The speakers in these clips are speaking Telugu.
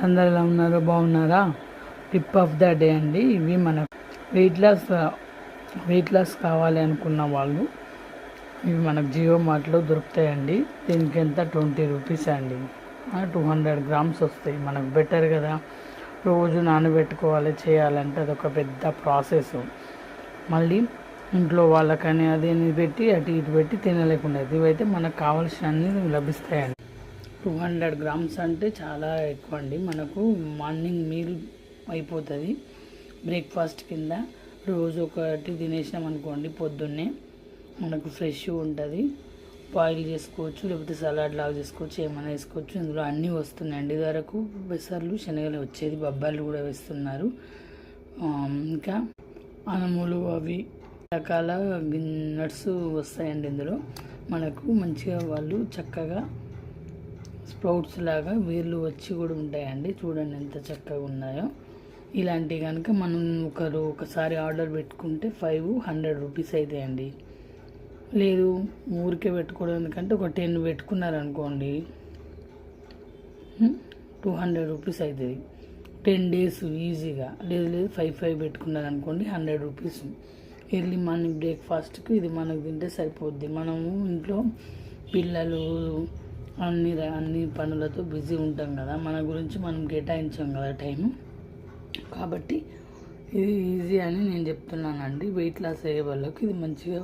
అందరూ ఎలా ఉన్నారు, బాగున్నారా? టిప్ ఆఫ్ ద డే అండి. ఇవి మన వెయిట్ లాస్ కావాలి అనుకున్న వాళ్ళు ఇవి మనకు జియో మార్ట్లో దొరుకుతాయండి. దీనికి ఎంత 20 రూపీస్ అండి. 200 గ్రామ్స్ వస్తాయి. మనకు బెటర్ కదా, రోజు నానబెట్టుకోవాలి చేయాలంటే అదొక పెద్ద ప్రాసెస్. మళ్ళీ ఇంట్లో వాళ్ళకని అది పెట్టి అటు ఇటు పెట్టి తినలేకుండా, ఇవైతే మనకు కావాల్సినన్ని లభిస్తాయండి. 200 గ్రామ్స్ అంటే చాలా ఎక్కువ అండి. మనకు మార్నింగ్ మీల్ అయిపోతుంది. బ్రేక్ఫాస్ట్ కింద రోజు ఒకటి తినేసినాం అనుకోండి, పొద్దున్నే మనకు ఫ్రెష్ ఉంటుంది. బాయిల్ చేసుకోవచ్చు, లేకపోతే సలాడ్ లాగా చేసుకోవచ్చు, ఏమైనా వేసుకోవచ్చు. ఇందులో అన్నీ వస్తున్నాయండి. ఇది వరకు పెసర్లు శనగలు వచ్చేది, బొబ్బాలు కూడా వేస్తున్నారు. ఇంకా అనుములు అవి రకాల నట్స్ వస్తాయండి. ఇందులో మనకు మంచిగా వాళ్ళు చక్కగా స్ప్రౌట్స్ లాగా వేర్లు వచ్చి కూడా ఉంటాయండి. చూడండి ఎంత చక్కగా ఉన్నాయో. ఇలాంటివి కనుక మనం ఒకసారి ఆర్డర్ పెట్టుకుంటే 500 రూపీస్ అవుతాయండి. లేదు ఊరికే పెట్టుకోవడం ఎందుకంటే ఒక 10 పెట్టుకున్నారనుకోండి 200 రూపీస్ అవుతుంది 10 days ఈజీగా. లేదు 5 పెట్టుకున్నారనుకోండి 100 రూపీస్. ఎర్లీ మార్నింగ్ బ్రేక్ఫాస్ట్కి ఇది మనకు తింటే సరిపోద్ది. మనము ఇంట్లో పిల్లలు అన్ని పనులతో బిజీ ఉంటాం కదా, మన గురించి మనం కేటాయించాం కదా టైము. కాబట్టి ఇది ఈజీ అని నేను చెప్తున్నానండి. వెయిట్ లాస్ అయ్యే వాళ్ళకి ఇది మంచిగా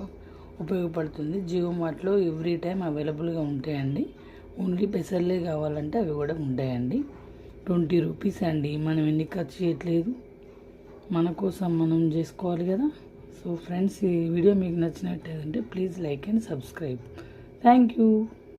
ఉపయోగపడుతుంది. జియో మార్ట్లో ఎవ్రీ టైం అవైలబుల్గా ఉంటాయండి. ఓన్లీ పెసర్లే కావాలంటే అవి కూడా ఉంటాయండి. 20 రూపీస్ అండి. మనం ఎన్ని ఖర్చు చేయట్లేదు, మన కోసం మనం చేసుకోవాలి కదా. సో ఫ్రెండ్స్, ఈ వీడియో మీకు నచ్చినట్టయితే please like and subscribe. Thank you.